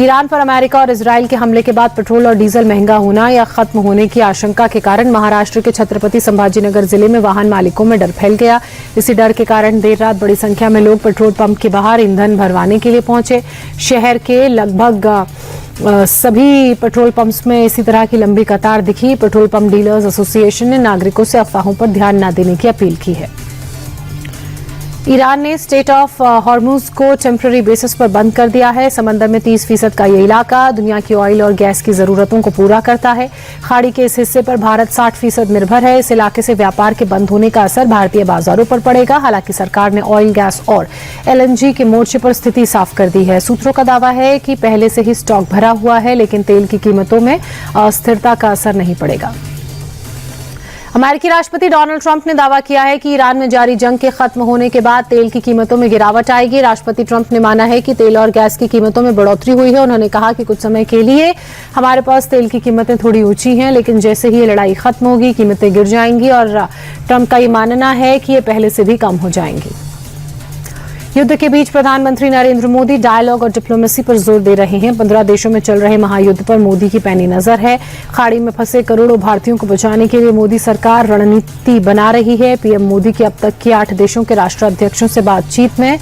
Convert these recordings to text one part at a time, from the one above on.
Iran पर America और Israel के हमले के बाद पेट्रोल और डीजल महंगा होना या खत्म होने की आशंका के कारण महाराष्ट्र के छत्रपति संभाजीनगर जिले में वाहन मालिकों में डर फैल गया। इसी डर के कारण देर रात बड़ी संख्या में लोग पेट्रोल पंप के बाहर ईंधन भरवाने के लिए पहुंचे। शहर के लगभग सभी पेट्रोल पंप्स में इसी तरह की लंबी कतार दिखी। पेट्रोल पंप डीलर्स एसोसिएशन ने नागरिकों से अफवाहों पर ध्यान न देने की अपील की है। ईरान ने स्टेट ऑफ हॉर्मुज को टेम्पररी बेसिस पर बंद कर दिया है। समंदर में 30% का ये इलाका दुनिया की ऑयल और गैस की जरूरतों को पूरा करता है। खाड़ी के इस हिस्से पर भारत 60% निर्भर है। इस इलाके से व्यापार के बंद होने का असर भारतीय बाजारों पर पड़ेगा। हालांकि सरकार ने ऑयल, गैस और LNG के मोर्चे पर स्थिति साफ कर दी है। सूत्रों का दावा है कि पहले से ही स्टॉक भरा हुआ है, लेकिन तेल की कीमतों में अस्थिरता का असर नहीं पड़ेगा। अमेरिकी राष्ट्रपति डोनाल्ड ट्रंप ने दावा किया है कि ईरान में जारी जंग के खत्म होने के बाद तेल की कीमतों में गिरावट आएगी। राष्ट्रपति ट्रंप ने माना है कि तेल और गैस की कीमतों में बढ़ोतरी हुई है। उन्होंने कहा कि कुछ समय के लिए हमारे पास तेल की कीमतें थोड़ी ऊंची हैं, लेकिन जैसे ही ये लड़ाई खत्म होगी कीमतें गिर जाएंगी और ट्रंप का ये मानना है कि ये पहले से भी कम हो जाएंगी। युद्ध के बीच प्रधानमंत्री नरेंद्र मोदी डायलॉग और डिप्लोमेसी पर जोर दे रहे हैं। 15 देशों में चल रहे महायुद्ध पर मोदी की पैनी नजर है। खाड़ी में फंसे करोड़ों भारतीयों को बचाने के लिए मोदी सरकार रणनीति बना रही है। पीएम मोदी की अब तक की 8 देशों के राष्ट्राध्यक्षों से बातचीत में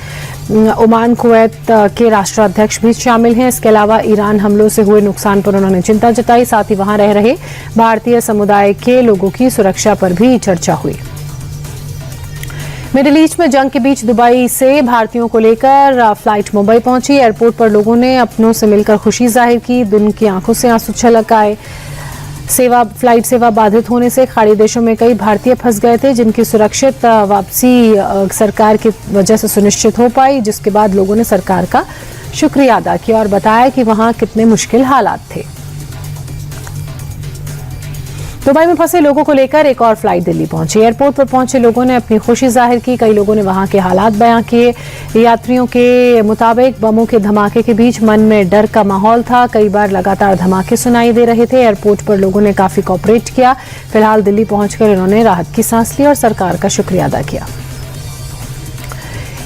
ओमान, कुवैत के राष्ट्राध्यक्ष भी शामिल हैं। इसके अलावा ईरान हमलों से हुए नुकसान पर उन्होंने चिंता जताई। साथ ही वहां रह रहे भारतीय समुदाय के लोगों की सुरक्षा पर भी चर्चा हुई। मिडिल ईस्ट में जंग के बीच दुबई से भारतीयों को लेकर फ्लाइट मुंबई पहुंची। एयरपोर्ट पर लोगों ने अपनों से मिलकर खुशी जाहिर की। उनकी आंखों से आंसू छलक आए। फ्लाइट सेवा बाधित होने से खाड़ी देशों में कई भारतीय फंस गए थे, जिनकी सुरक्षित वापसी सरकार की वजह से सुनिश्चित हो पाई, जिसके बाद लोगों ने सरकार का शुक्रिया अदा किया और बताया कि वहां कितने मुश्किल हालात थे। दुबई में फंसे लोगों को लेकर एक और फ्लाइट दिल्ली पहुंची। एयरपोर्ट पर पहुंचे लोगों ने अपनी खुशी जाहिर की। कई लोगों ने वहां के हालात बयां किए। यात्रियों के मुताबिक बमों के धमाके के बीच मन में डर का माहौल था। कई बार लगातार धमाके सुनाई दे रहे थे। एयरपोर्ट पर लोगों ने काफी कोऑपरेट किया। फिलहाल दिल्ली पहुंचकर इन्होंने राहत की सांस ली और सरकार का शुक्रिया अदा किया।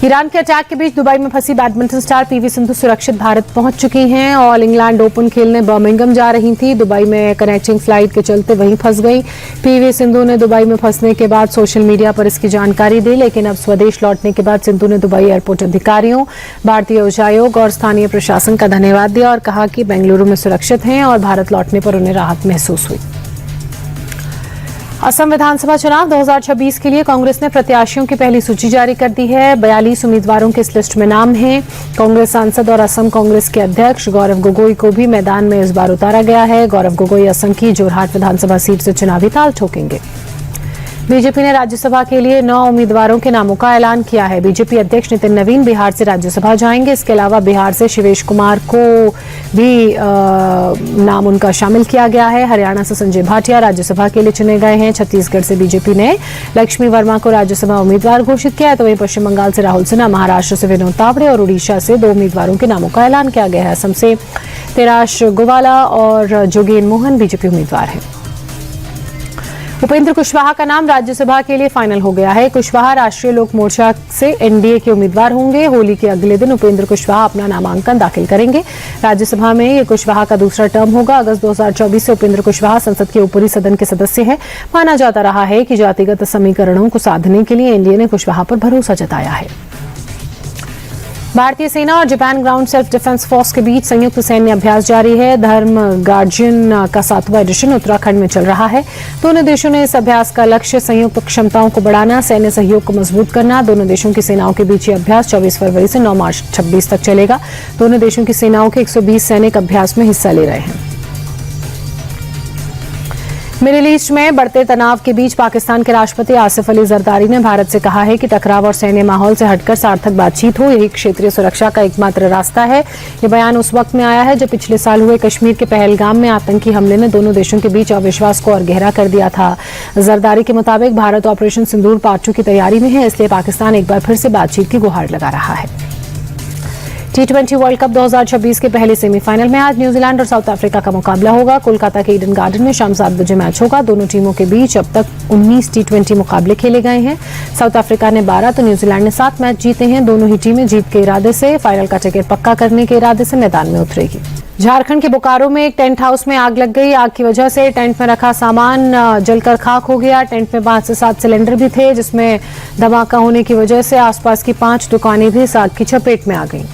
ईरान के अटैक के बीच दुबई में फंसी बैडमिंटन स्टार PV सिंधु सुरक्षित भारत पहुंच चुकी हैं। ऑल इंग्लैंड ओपन खेलने बर्मिंघम जा रही थी। दुबई में कनेक्टिंग फ्लाइट के चलते वहीं फंस गई। PV सिंधु ने दुबई में फंसने के बाद सोशल मीडिया पर इसकी जानकारी दी, लेकिन अब स्वदेश लौटने के बाद सिंधु ने दुबई एयरपोर्ट अधिकारियों, भारतीय उच्चायोग और स्थानीय प्रशासन का धन्यवाद दिया और कहा कि बेंगलुरु में सुरक्षित हैं और भारत लौटने पर उन्हें राहत महसूस हुई। असम विधानसभा चुनाव 2026 के लिए कांग्रेस ने प्रत्याशियों की पहली सूची जारी कर दी है। 42 उम्मीदवारों के इस लिस्ट में नाम हैं। कांग्रेस सांसद और असम कांग्रेस के अध्यक्ष गौरव गोगोई को भी मैदान में इस बार उतारा गया है। गौरव गोगोई असम की जोरहाट विधानसभा सीट से चुनावी ताल ठोकेंगे। बीजेपी ने राज्यसभा के लिए 9 उम्मीदवारों के नामों का ऐलान किया है। बीजेपी अध्यक्ष नितिन नवीन बिहार से राज्यसभा जाएंगे। इसके अलावा बिहार से शिवेश कुमार को भी नाम उनका शामिल किया गया है। हरियाणा से संजय भाटिया राज्यसभा के लिए चुने गए हैं। छत्तीसगढ़ से बीजेपी ने लक्ष्मी वर्मा को राज्यसभा उम्मीदवार घोषित किया है। तो वहीं पश्चिम बंगाल से राहुल सिन्हा, महाराष्ट्र से विनोद तावड़े और उड़ीसा से 2 उम्मीदवारों के नामों का ऐलान किया गया है। असम से तेराश गोवाला और जोगेन मोहन बीजेपी उम्मीदवार हैं। उपेंद्र कुशवाहा का नाम राज्यसभा के लिए फाइनल हो गया है। कुशवाहा राष्ट्रीय लोक मोर्चा से NDA के उम्मीदवार होंगे। होली के अगले दिन उपेंद्र कुशवाहा अपना नामांकन दाखिल करेंगे। राज्यसभा में ये कुशवाहा का दूसरा टर्म होगा। अगस्त 2024 से उपेंद्र कुशवाहा संसद के ऊपरी सदन के सदस्य हैं। माना जाता रहा है कि जातिगत समीकरणों को साधने के लिए NDA ने कुशवाहा पर भरोसा जताया है। भारतीय सेना और Japan ground self defence force के बीच संयुक्त सैन्य अभ्यास जारी है। धर्म गार्जियन का 7वां एडिशन उत्तराखंड में चल रहा है। दोनों देशों ने इस अभ्यास का लक्ष्य संयुक्त क्षमताओं को बढ़ाना, सैन्य सहयोग को मजबूत करना। दोनों देशों की सेनाओं के बीच ये अभ्यास 24 फरवरी से 9 मार्च 26 तक चलेगा। दोनों देशों की सेनाओं के 120 सैनिक अभ्यास में हिस्सा ले रहे हैं। मिडिल ईस्ट में बढ़ते तनाव के बीच पाकिस्तान के राष्ट्रपति आसिफ अली जरदारी ने भारत से कहा है कि टकराव और सैन्य माहौल से हटकर सार्थक बातचीत हो, यही क्षेत्रीय सुरक्षा का एकमात्र रास्ता है। ये बयान उस वक्त में आया है जब पिछले साल हुए कश्मीर के पहलगाम में आतंकी हमले ने दोनों देशों के बीच अविश्वास को और गहरा कर दिया था। जरदारी के मुताबिक भारत ऑपरेशन सिंदूर पार्ट 2 की तैयारी में है, इसलिए पाकिस्तान एक बार फिर से बातचीत की गुहार लगा रहा है। T20 वर्ल्ड कप 2026 के पहले सेमीफाइनल में आज न्यूजीलैंड और साउथ अफ्रीका का मुकाबला होगा। कोलकाता के ईडन गार्डन में शाम 7 बजे मैच होगा। दोनों टीमों के बीच अब तक 19 T20 मुकाबले खेले गए हैं। साउथ अफ्रीका ने 12 तो न्यूजीलैंड ने 7 मैच जीते हैं। दोनों ही टीमें जीत के इरादे से फाइनल का टिकट पक्का करने के इरादे से मैदान में उतरेगी। झारखंड के बोकारो में एक टेंट हाउस में आग लग गई। आग की वजह से टेंट में रखा सामान जलकर खाक हो गया। टेंट में 5 से 7 सिलेंडर भी थे, जिसमें धमाका होने की वजह से आसपास की 5 दुकानें भी इस आग की चपेट में आ गईं।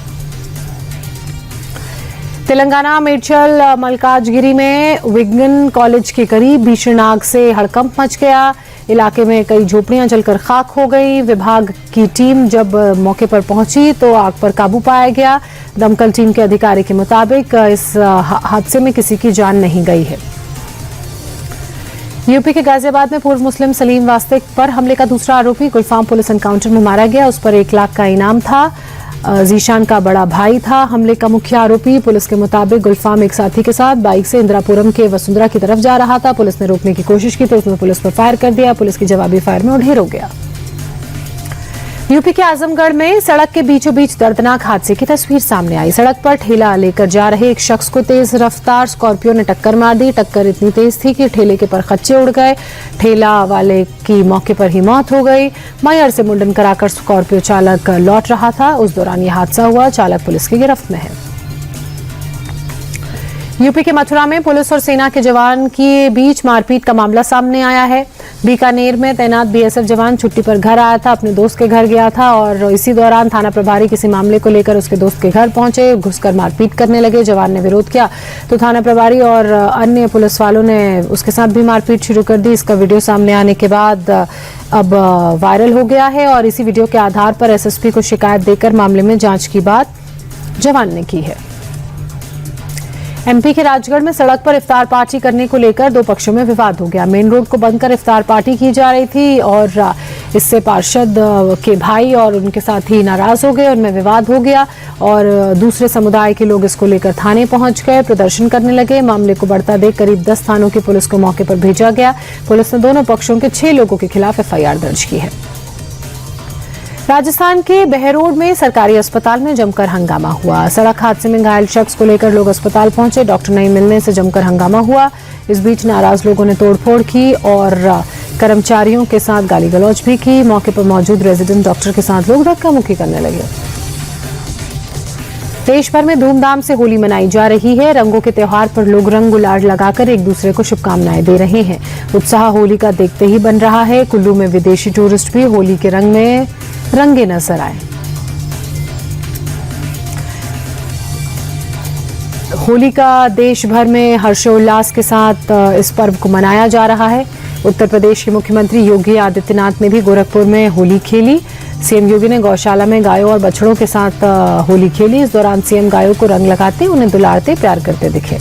तेलंगाना मेडचल मलकाजगिरी में विज्ञान कॉलेज के करीब भीषण आग से हड़कंप मच गया। इलाके में कई झोपड़ियां जलकर खाक हो गई। विभाग की टीम जब मौके पर पहुंची तो आग पर काबू पाया गया। दमकल टीम के अधिकारी के मुताबिक इस हादसे में किसी की जान नहीं गई है। यूपी के गाजियाबाद में पूर्व मुस्लिम सलीम वास्तिक पर हमले का दूसरा आरोपी गुलफाम पुलिस एनकाउंटर में मारा गया। उस पर 1 लाख का इनाम था। जीशान का बड़ा भाई था। हमले का मुख्य आरोपी पुलिस के मुताबिक गुलफाम एक साथी के साथ बाइक से इंदिरापुरम के वसुंधरा की तरफ जा रहा था। पुलिस ने रोकने की कोशिश की तो उसने पुलिस पर फायर कर दिया। पुलिस की जवाबी फायर में वो ढेर हो गया। यूपी के आजमगढ़ में सड़क के बीचों बीच दर्दनाक हादसे की तस्वीर सामने आई। सड़क पर ठेला लेकर जा रहे एक शख्स को तेज रफ्तार स्कॉर्पियो ने टक्कर मार दी। टक्कर इतनी तेज थी कि ठेले के परखच्चे उड़ गए। ठेला वाले की मौके पर ही मौत हो गई। मैहर से मुंडन कराकर स्कॉर्पियो चालक लौट रहा था। उस दौरान यह हादसा हुआ। चालक पुलिस की गिरफ्त में है। यूपी के मथुरा में पुलिस और सेना के जवान के बीच मारपीट का मामला सामने आया है। बीकानेर में तैनात बीएसएफ जवान छुट्टी पर घर आया था, अपने दोस्त के घर गया था और इसी दौरान थाना प्रभारी किसी मामले को लेकर उसके दोस्त के घर पहुंचे। घुसकर मारपीट करने लगे। जवान ने विरोध किया तो थाना प्रभारी और अन्य पुलिस वालों ने उसके साथ भी मारपीट शुरू कर दी। इसका वीडियो सामने आने के बाद अब वायरल हो गया है और इसी वीडियो के आधार पर एसएसपी को शिकायत देकर मामले में जांच की बात जवान ने की है। एमपी के राजगढ़ में सड़क पर इफ्तार पार्टी करने को लेकर 2 पक्षों में विवाद हो गया। मेन रोड को बंद कर इफ्तार पार्टी की जा रही थी और इससे पार्षद के भाई और उनके साथी नाराज हो गए। उनमें विवाद हो गया और दूसरे समुदाय के लोग इसको लेकर थाने पहुंच गए, प्रदर्शन करने लगे। मामले को बढ़ता देख करीब 10 थानों की पुलिस को मौके पर भेजा गया। पुलिस ने दोनों पक्षों के 6 लोगों के खिलाफ एफआईआर दर्ज की है। राजस्थान के बहरोड में सरकारी अस्पताल में जमकर हंगामा हुआ। सड़क हादसे में घायल शख्स को लेकर लोग अस्पताल पहुंचे। डॉक्टर नहीं मिलने से जमकर हंगामा हुआ। इस बीच नाराज लोगों ने तोड़फोड़ की और कर्मचारियों के साथ गाली गलौज भी की। मौके पर मौजूद रेजिडेंट डॉक्टर के साथ लोग धक्का मुक्की करने लगे। देश भर में धूमधाम से होली मनाई जा रही है। रंगों के त्योहार पर लोग रंग गुलाल लगाकर एक दूसरे को शुभकामनाएं दे रहे हैं। उत्साह होली का देखते ही बन रहा है। कुल्लू में विदेशी टूरिस्ट भी होली के रंग में रंगे नजर आए। होली का देश भर में हर्षोल्लास के साथ इस पर्व को मनाया जा रहा है। उत्तर प्रदेश के मुख्यमंत्री योगी आदित्यनाथ ने भी गोरखपुर में होली खेली। सीएम योगी ने गौशाला में गायों और बछड़ों के साथ होली खेली। इस दौरान सीएम गायों को रंग लगाते, उन्हें दुलारते, प्यार करते दिखे।